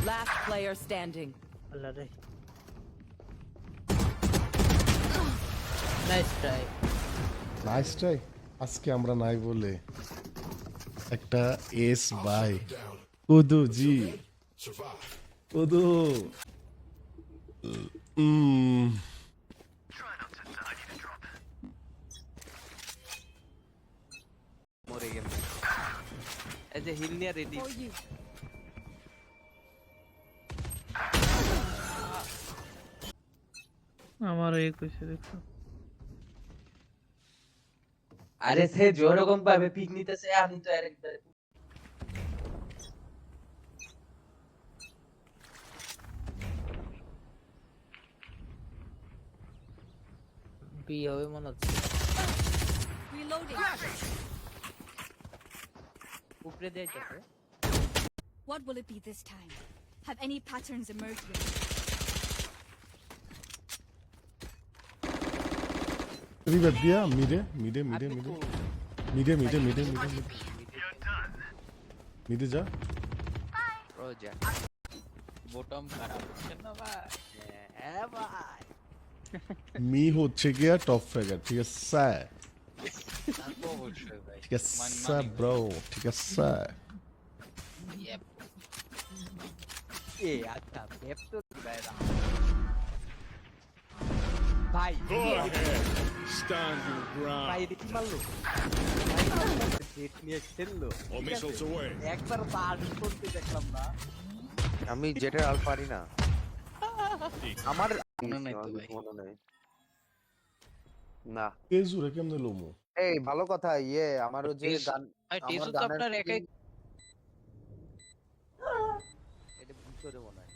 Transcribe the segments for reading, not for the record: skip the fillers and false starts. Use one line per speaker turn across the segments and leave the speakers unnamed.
Last player standing.
আল্লাহ রে nice try
nice try আজকে আমরা নাই বলে একটা S by Kudu G Kudu
মরে গেল এই যে হিল নিয়ে রেডি
আমার এই কইছে দেখো
আরে সে যেরকম পাবে পিক নিতেছে আমি তো আরেকবার
বি হবে মনে হচ্ছে
Reloading.
উপরে দিয়েছে
What will it be this time? Have any patterns emerged yet?
River দিয়া মিডে মিডে মিডে মিডে মিডে মিডে মিডে মিডে মিডে যা
রোজা বটম খারাপ হচ্ছে না ভাই হ্যাঁ ভাই
মি হচ্ছে গিয়া টপ ফ্র্যাগার ঠিক আছে
অবশ্যই ভাই
ঠিক আছে ব্রো ঠিক আছে
এ আচ্ছা বেপ তো ভাই ভাই
Stand your ground.
ভাই দেখি মারলো জেট নিয়ে খেললো
All missiles away.
একবার বাদ করতে দেখলাম না
আমি জেটের আল পারি না আমার
মনে নাই তো ভাই।
মনে নাই না
কে জুরে কেমনে লোমো
এই ভালো কথা ইয়ে আমারও যে গান
ভাই
আমার
টেসু তো
গানের
আপনার একাই
skin-
এটা ভিতরে মনে হয়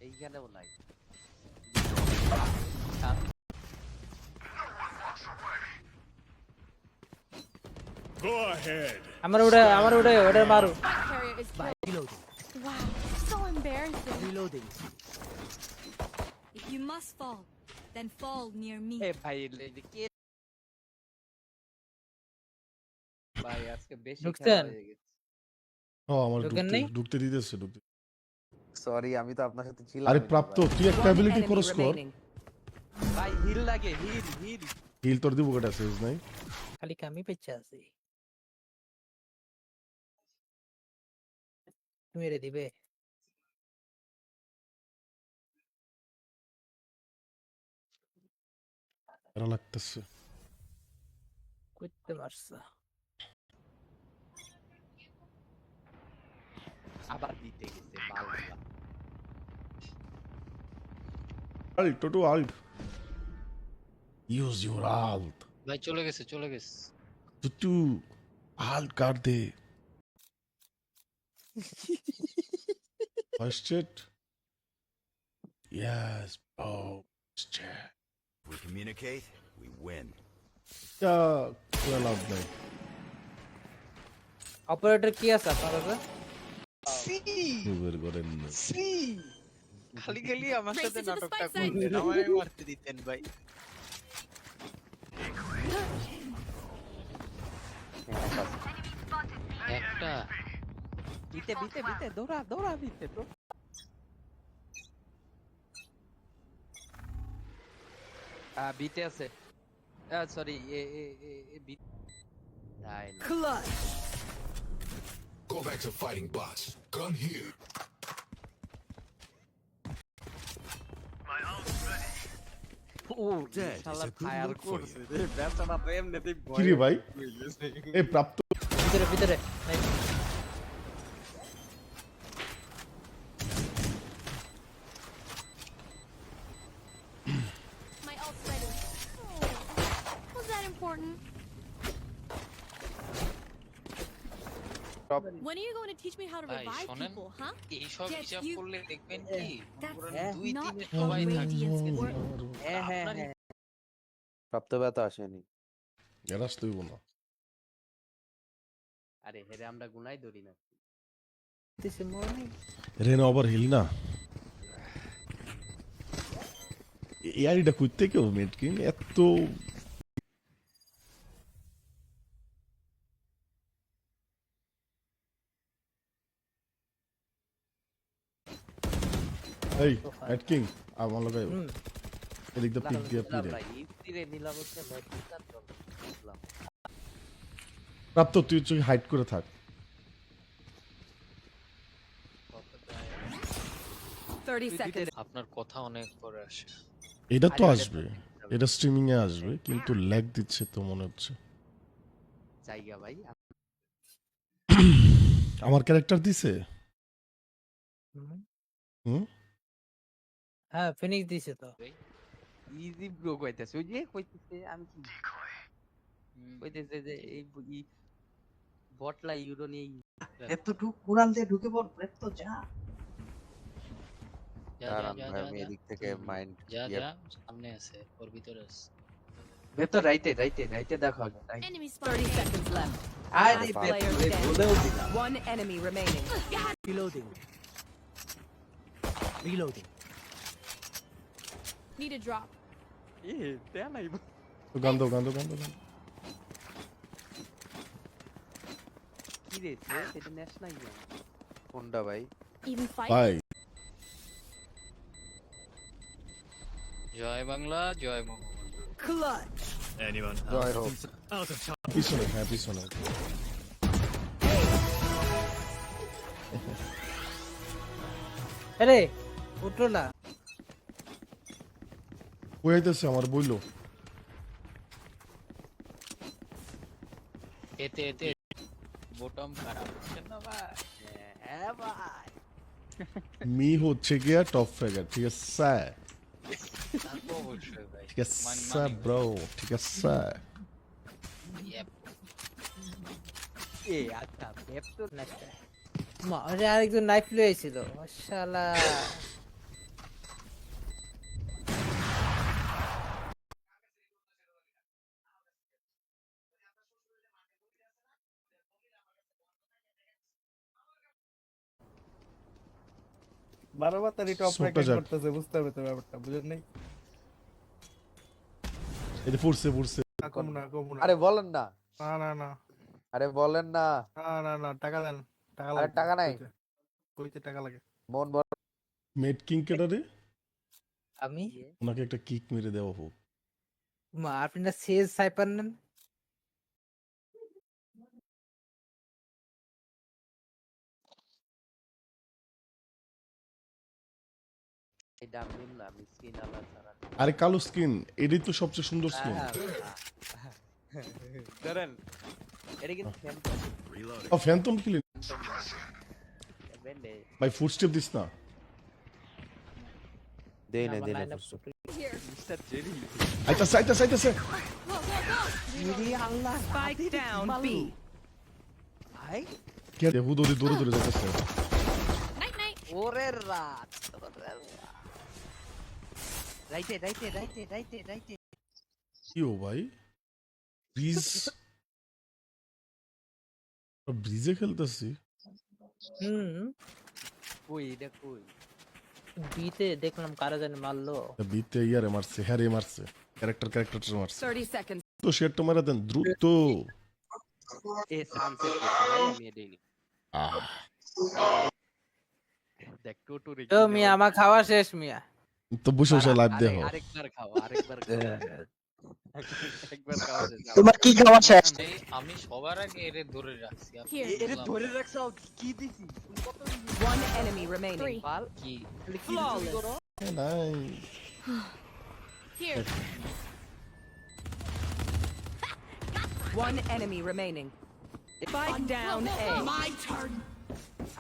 এইখানেও নাই
Go ahead.
আমার ওটা ওটা মারো
Carrier is killed. Wow, so embarrassing.
Reloading
If you must fall, then fall near me.
এ ভাই কে ভাই আজকে বেশি
ঢুকছেন?
খেলা হয়ে গেছে
ও আমার
ঢোকেন
ঢুকতে
নাই?
ঢুকতে দিতেছে ঢুকতে
সরি আমি তো আপনার সাথে ছিলাম
আরে প্রাপ্ত তুই একটা
One
অ্যাবিলিটি
enemy
খরচ কর
remaining.
ভাই হিল লাগে হিল হিল
হিল তোর দিব কটা সেজ নাই
খালি কামি পেছে আছে মেরে দিবে
এরা লাগতেছে
করতে পারছে
আবার দিতে গেছে বালগুলা
আল্ট টোটো আল্ট ইউজ ইউর আল্ট
ভাই চলে গেছে
টুটু আল্ট কাট দে ফার্স্ট হিট ইয়েস ও check
We communicate, we win.
যা কোলা লাভ নাই
অপারেটর কি আছে আপনার কাছে
বের করেন না
খালি খালি আমার
Race
সাথে
into the
নাটকটা
spike side.
করতেন আমায় মারতে দিতেন ভাই একটা বিতে দৌড়া বিতে তো বিতে আছে সরি এ বিতে তাই না
Clutch.
Go back to fighting bots. Gun here.
ও
Dead is
শালা
a good
fire
look for
করছে রে বেচারা তো এমনিতেই ভয়
কি রে ভাই
হয়ে গেছে।
এই প্রাপ্ত
ভিতরে Nice.
My ult's ready. Oh, was that important? When are you going to teach me how to
ভাই,
revive
শোনেন?
people, huh?
এই সব
Yes,
হিসাব
you-
করলে দেখবেন কি
That's
দুই
not
তিনে
how
সবাই থাকে
radiance work.
আপনার
প্রাপ্ত ব্যথা আসেনি
এরা আসতেইব না
আরে হেরে আমরা গুনাই ধরি না
This morning.
রেনা ওভার হিল না এই আইডিটা করতে কেউ মেটকিন এত এই এট কিং আমার লগে
হুম
এদিক দিয়ে পিক দিয়ে পিরে
ইফতিরে নিলাম হচ্ছে ম্যাট্রিকার জন্য বুঝলাম।
প্রাপ্ত তুই তুই হাইড করে থাক
30 seconds.
আপনার কথা অনেক পরে আসে।
এটা তো আসবে, এটা স্ট্রিমিং এ আসবে, কিন্তু ল্যাগ দিচ্ছে তো মনে হচ্ছে।
জায়গা ভাই
আমার ক্যারেক্টার দিছে।
হুম।
হুম
হ্যাঁ ফিনিক্স দিছে তো।
ইজি ব্রো কইতাছে ওই যে কইতেছে আমি কি কইতেছে যে এই বটলা ইউরো নিয়ে এতটুকু কোরআন দিয়ে ঢুকে পড় এত যা
যা
দাঁড়ান
যা
ভাই,
যা
আমি
যা
এদিক থেকে মাইন্ড
যা যা সামনে আছে ওর ভিতরে আছে।
ভেতর রাইতে দেখো আগে
Enemy
30
spotted.
seconds left.
আরে
Last
ভেতরে
player standing.
বলেও দিলাম।
One enemy remaining.
Reloading reloading
Need a drop.
এ দেয়া নাই
গান্ধ গান্ধ গান্ধ গান্ধ
কি রে সেটা নেশ নাই
কোনটা ভাই?
Even fight.
ভাই
জয় বাংলা জয় বঙ্গবন্ধু।
Clutch.
জয় হোক।
পিছনে, হ্যাঁ পিছনে।
আরে উঠলো না।
কই আইতেছে আমার বইলো।
এতে এতে বটম খারাপ হচ্ছে না ভাই।
হ্যাঁ ভাই
মি হচ্ছে গিয়া টপ ফ্রেগার, ঠিক আছে স্যার,
তা তো অবশ্যই ভাই।
ঠিক আছে স্যার ব্রো, ঠিক আছে স্যার।
Yep.
এ আচ্ছা ভেতর
মা আরে আরেকজন নাইফ লয়েছিল শালা।
বারবার তার টপ
Super
র্যাঙ্কিং
jack.
করতেছে, বুঝতে হবে তো ব্যাপারটা, বুঝেন নাই?
এই যে পড়ছে পড়ছে।
কম না
আরে বলেন না,
না না না
আরে বলেন না।
না না না টাকা দেন, টাকা
আরে
লাগে,
টাকা নাই।
কইতে টাকা লাগে।
মন বল।
মেড কিং কেটারে,
আমি
ওনাকে একটা কিক মেরে দেওয়া হোক।
মা আপনি না সেজ সাইপার নেন।
এটা আমি না মিসকিন আল্লাহ ছাড়া
আরে কালো স্কিন, এটাই তো সবচেয়ে সুন্দর স্কিন।
ধরেন এটা কিন্তু ফ্যান্টম
ও ফ্যান্টম কিলিং
বেন্ডে
ভাই, ফুটস্টেপ দিস না।
দেই না
আমার
দেই না।
line up
Here.
Mister Jerry
আইতাছে আইতাছে আইতাছে।
Go, go, go.
ইনি আল্লাহ
Spike down B.
ভাই
কে হুদ ওদি দূরে দূরে যাইতাছে।
Night, night.
ওরে রাত রাইতে
কি ও ভাই, ব্রিজ ব্রিজে খেলতেছি।
হুম
কই এটা কই
বিতে দেখলাম কারা জানি মারলো।
বিতে ইয়ারে মারছে, হ্যারে মারছে, ক্যারেক্টার মারছে।
30 seconds.
তো শেয়ারটা মারা দেন দ্রুত।
এ সানসেট করতে ভাই আমি এটাই নি
আহ
দেখ টোটো রে
তো মিয়া আমার খাওয়া শেষ মিয়া।
তো বসে বসে লাইভ দেখো।
আরেকবার খাও একবার খাও
তোমার কি খাওয়া শেষ?
আমি সবার আগে এরে ধরে রাখছি। আপনি
Here.
এরে
বললাম
ধরে রাখছো কি দিছি
One enemy remaining.
Three.
পাল
কি
Flawless.
নাই
Here.
One enemy remaining. Spike down A.
My turn.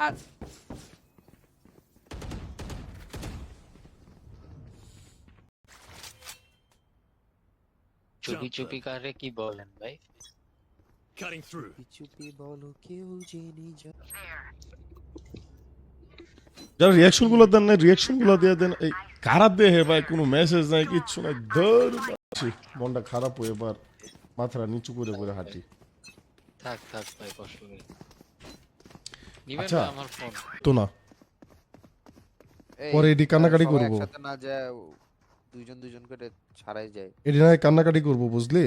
আর
চুপি চুপি কারে কি বলেন ভাই?
Cutting through.
চুপি বলো কেউ জেনে যা
যারা রিয়াকশন গুলো দেন না, রিয়াকশন গুলো দিয়ে দেন। এই কারা দেহে ভাই, কোনো মেসেজ নাই, কিচ্ছু নাই। ধর মনটা খারাপ হয়ে এবার মাথাটা নিচু করে করে হাঁটি।
থাক থাক ভাই, কষ্ট করে নিবেন
আচ্ছা।
না আমার ফোন।
তো না
এই,
পরে এডি কান্নাকাটি
সবাই
করবো,
একসাথে না যায়, দুইজন দুইজন করে ছাড়াই যায়।
এডি না কান্নাকাটি করবো, বুঝলি?